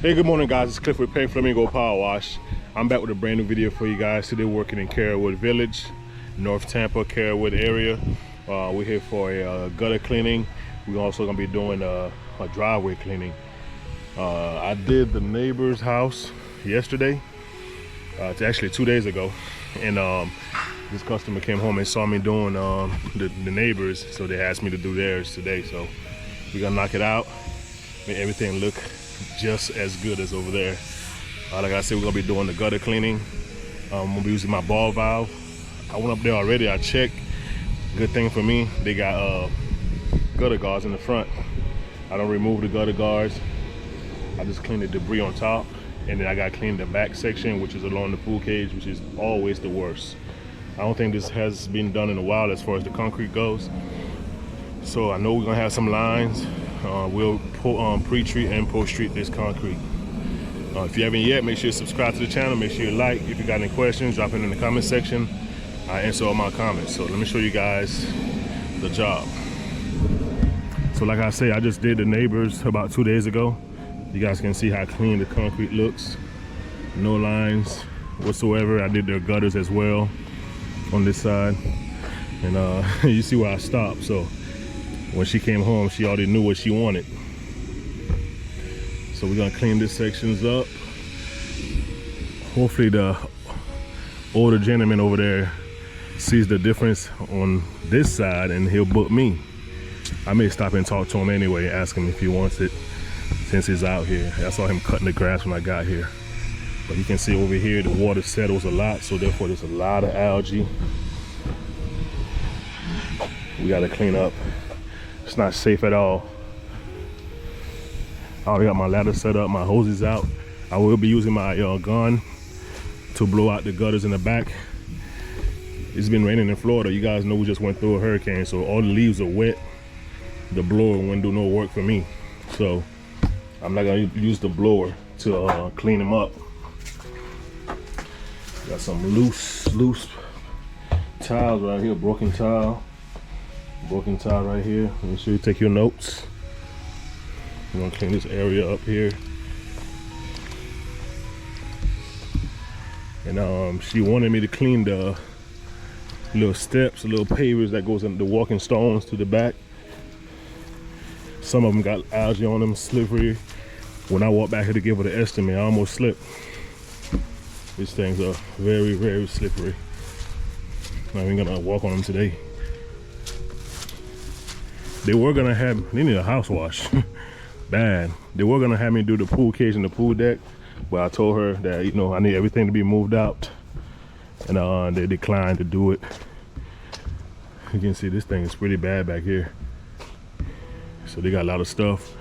Hey, good morning guys, it's Cliff with Pink Flamingo Power Wash. I'm back with a brand new video for you guys. Today working in Carrollwood Village, North Tampa, Carrollwood area. We're here for a gutter cleaning. We're also gonna be doing a driveway cleaning. I did the neighbor's house yesterday. It's actually 2 days ago. And this customer came home and saw me doing the neighbors, so they asked me to do theirs today. So we're gonna knock it out, make everything look just as good as over there. Like I said, we're gonna be doing the gutter cleaning. I'm gonna be using my ball valve. I went up there already, I checked. Good thing for me, they got gutter guards in the front. I don't remove the gutter guards. I just clean the debris on top, and then I gotta clean the back section, which is along the pool cage, which is always the worst. I don't think this has been done in a while as far as the concrete goes. So I know we're gonna have some lines. We'll pre-treat and post-treat this concrete. If you haven't yet, make sure you subscribe to the channel. Make sure you like. If you got any questions, drop it in the comment section. I answer all my comments. So let me show you guys the job. So like I say, I just did the neighbors about 2 days ago. You guys can see how clean the concrete looks. No lines whatsoever. I did their gutters as well on this side. And you see where I stopped. So when she came home, she already knew what she wanted. So we're gonna clean these sections up. Hopefully the older gentleman over there sees the difference on this side and he'll book me. I may stop and talk to him anyway, ask him if he wants it since he's out here. I saw him cutting the grass when I got here. But you can see over here the water settles a lot, so therefore there's a lot of algae. We gotta clean up. It's not safe at all. I already got my ladder set up, my hoses out. I will be using my gun to blow out the gutters in the back. It's been raining in Florida. You guys know we just went through a hurricane, so all the leaves are wet. The blower wouldn't do no work for me. So I'm not gonna use the blower to clean them up. Got some loose tiles right here, broken tile right here. Make sure you take your notes. I'm gonna clean this area up here. And she wanted me to clean the little steps, the little pavers that goes into the walking stones to the back. Some of them got algae on them, slippery. When I walked back here to give her the estimate, I almost slipped. These things are very, very slippery. I'm even gonna walk on them today. They were gonna have, they need a house wash. Bad. They were gonna have me do the pool cage and the pool deck, but I told her that, you know, I need everything to be moved out, and they declined to do it. You can see this thing is pretty bad back here. So they got a lot of stuff.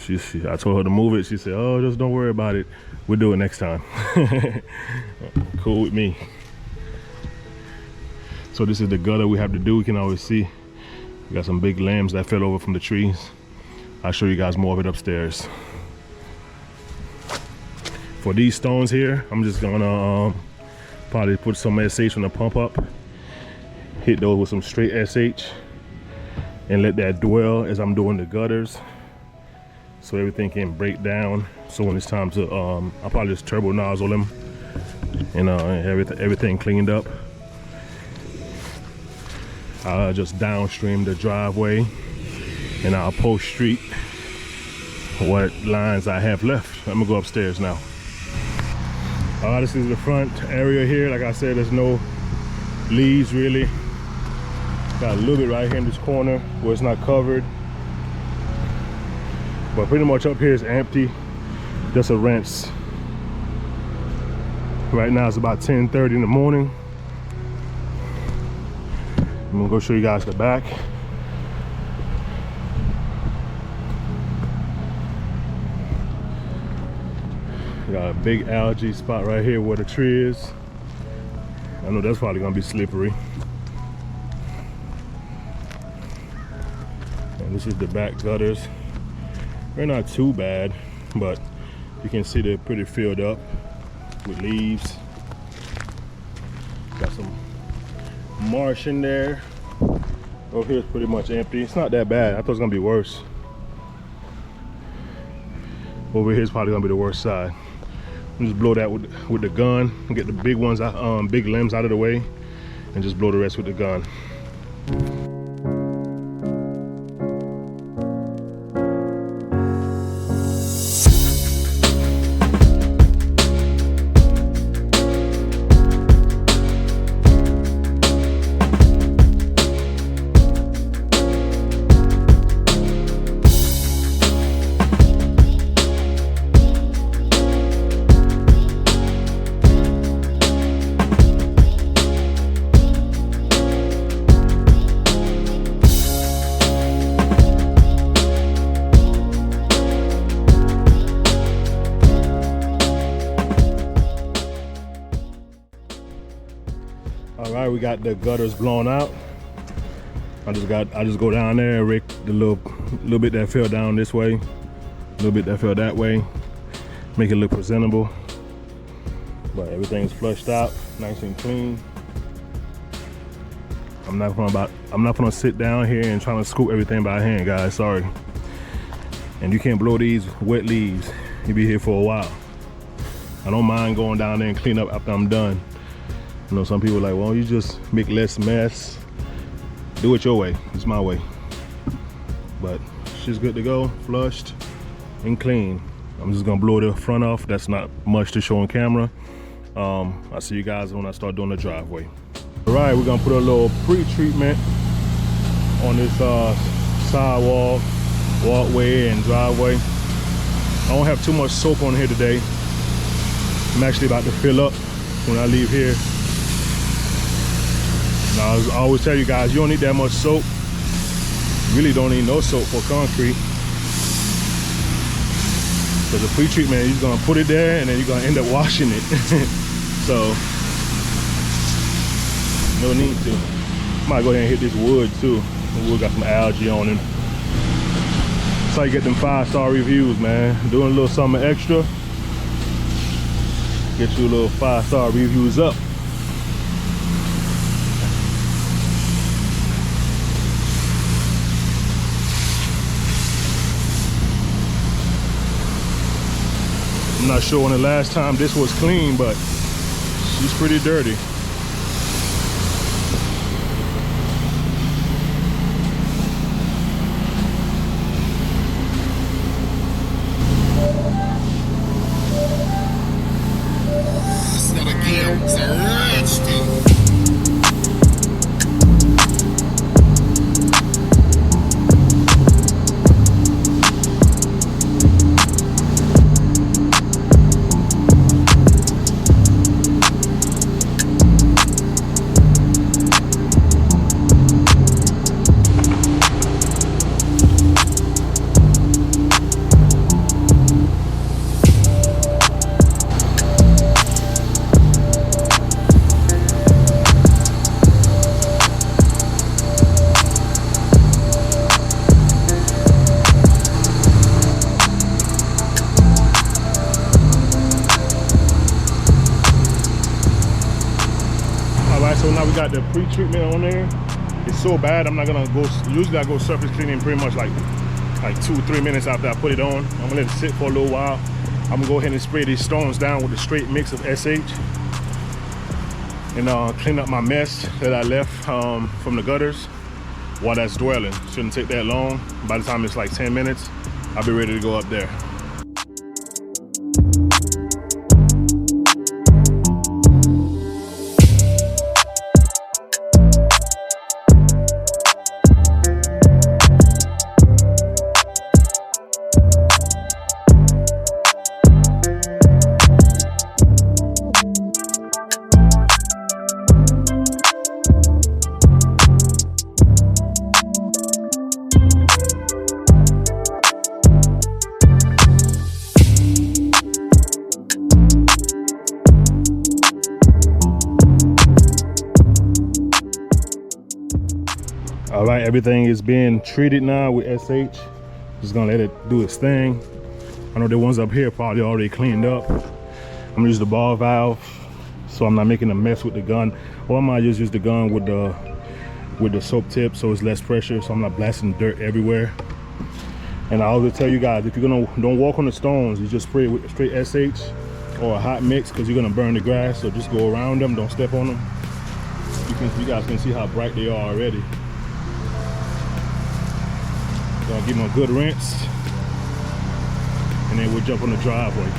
I told her to move it. She said, oh, just don't worry about it. We'll do it next time. Cool with me. So this is the gutter we have to do. You can always see we got some big limbs that fell over from the trees. I'll show you guys more of it upstairs. For these stones here, I'm just gonna probably put some SH on the pump up, hit those with some straight SH, and let that dwell as I'm doing the gutters, so everything can break down. So when it's time to, I'll probably just turbo nozzle them and everything cleaned up. I'll just downstream the driveway, and I'll post street what lines I have left. I'm gonna go upstairs now. This is the front area here. Like I said, there's no leaves really. Got a little bit right here in this corner where it's not covered, but pretty much up here is empty, just a rinse. Right now it's about 10:30 in the morning. I'm gonna go show you guys the back. Got a big algae spot right here where the tree is. I know that's probably gonna be slippery. And this is the back gutters. They're not too bad, but you can see they're pretty filled up with leaves. Got some marsh in there. Over here is pretty much empty. It's not that bad. I thought it was gonna be worse. Over here is probably gonna be the worst side. Just blow that with the gun and get the big ones out, big limbs out of the way, and just blow the rest with the gun. All right, we got the gutters blown out. I just go down there and rake the little bit that fell down this way, a little bit that fell that way, make it look presentable. But everything's flushed out, nice and clean. I'm not gonna sit down here and try to scoop everything by hand, guys. Sorry. And you can't blow these wet leaves. You'll be here for a while. I don't mind going down there and clean up after I'm done. You know, some people are like, well, you just make less mess. Do it your way. It's my way. But she's good to go, flushed and clean. I'm just gonna blow the front off. That's not much to show on camera. I'll see you guys when I start doing the driveway. All right, we're gonna put a little pre-treatment on this sidewalk, walkway, and driveway. I don't have too much soap on here today. I'm actually about to fill up when I leave here. Now, I always tell you guys, you don't need that much soap. You really don't need no soap for concrete. Because the pre-treatment, you're gonna put it there and then you're gonna end up washing it. So, no need to. Might go ahead and hit this wood too. The wood got some algae on it. That's how you get them 5-star reviews, man. Doing a little something extra. Get you a little 5-star reviews up. I'm not sure when the last time this was clean, but she's pretty dirty. It's not a game, it's a rich thing. So now we got the pre-treatment on there. It's so bad, I'm not gonna go, usually I go surface cleaning pretty much like 2-3 minutes after I put it on. I'm gonna let it sit for a little while. I'm gonna go ahead and spray these stones down with a straight mix of SH and clean up my mess that I left from the gutters while that's dwelling. Shouldn't take that long. By the time it's like 10 minutes, I'll be ready to go up there. All right, everything is being treated now with SH. Just gonna let it do its thing. I know the ones up here probably already cleaned up. I'm gonna use the ball valve so I'm not making a mess with the gun. Or I might just use the gun with the soap tip so it's less pressure, so I'm not blasting dirt everywhere. And I always tell you guys, if you're gonna don't walk on the stones, you just spray it with straight SH or a hot mix, because you're gonna burn the grass. So just go around them, don't step on them. You guys can see how bright they are already. So I'll give them a good rinse, and then we'll jump on the driveway.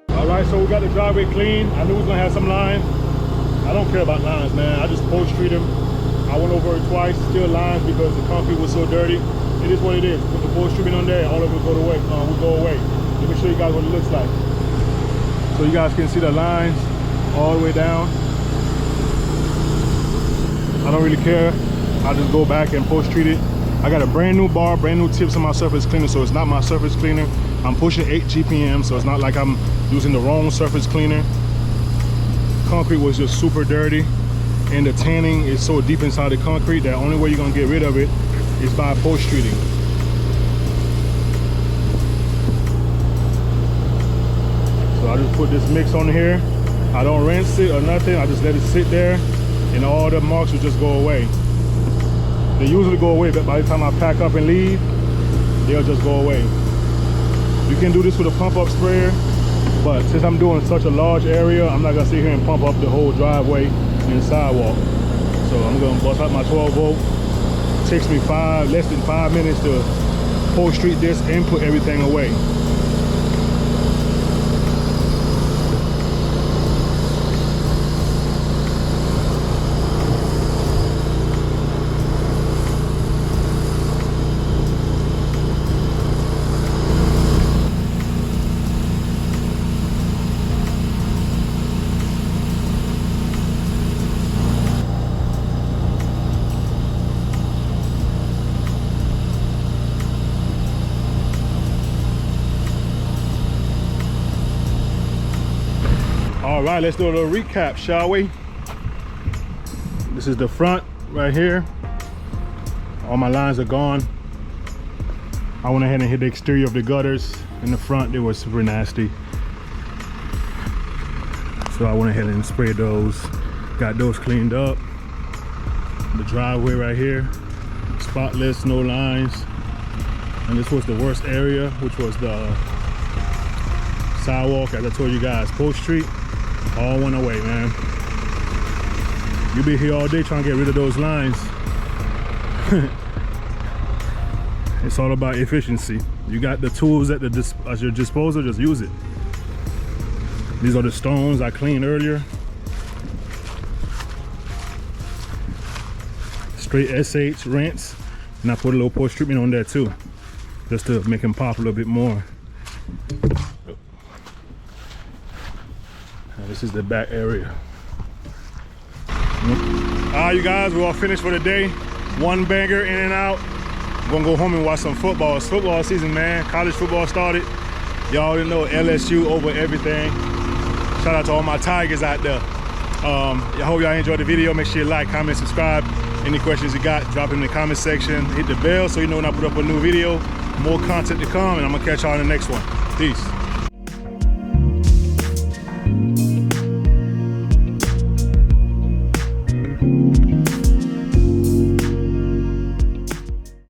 Alright, so we got the driveway clean. I knew we was gonna have some lines. I don't care about lines, man. I just post treat them. I went over it twice, still lines because the concrete was so dirty. It is what it is. Put the post treatment on there, all of it will go away. Let me show you guys what it looks like. So you guys can see the lines all the way down. I don't really care. I just go back and post treat it. I got a brand new bar, brand new tips on my surface cleaner, so it's not my surface cleaner. I'm pushing 8 GPM, so it's not like I'm using the wrong surface cleaner. Concrete was just super dirty, and the tanning is so deep inside the concrete that only way you're gonna get rid of it is by post treating. So I just put this mix on here. I don't rinse it or nothing. I just let it sit there, and all the marks will just go away. They usually go away, but by the time I pack up and leave, they'll just go away. You can do this with a pump up sprayer, but since I'm doing such a large area, I'm not gonna sit here and pump up the whole driveway and sidewalk. So I'm gonna bust out my 12 volt. It takes me less than 5 minutes to post treat this and put everything away. All right, let's do a little recap, shall we? This is the front right here. All my lines are gone. I went ahead and hit the exterior of the gutters. In the front, they were super nasty. So I went ahead and sprayed those. Got those cleaned up. The driveway right here, spotless, no lines. And this was the worst area, which was the sidewalk, as I told you guys, Post Street. All went away, man. You'll be here all day trying to get rid of those lines. It's all about efficiency. You got the tools at your disposal, just use it. These are the stones I cleaned earlier. Straight SH rinse, and I put a little porous treatment on there too, just to make them pop a little bit more. Now, this is the back area. Alright, you guys, we're all finished for the day. One banger, in and out. I'm gonna go home and watch some football. It's football season, man. College football started. Y'all already know LSU over everything. Shout out to all my Tigers out there. I hope y'all enjoyed the video. Make sure you like, comment, subscribe. Any questions you got, drop them in the comment section. Hit the bell so you know when I put up a new video. More content to come, and I'm gonna catch y'all in the next one. Peace.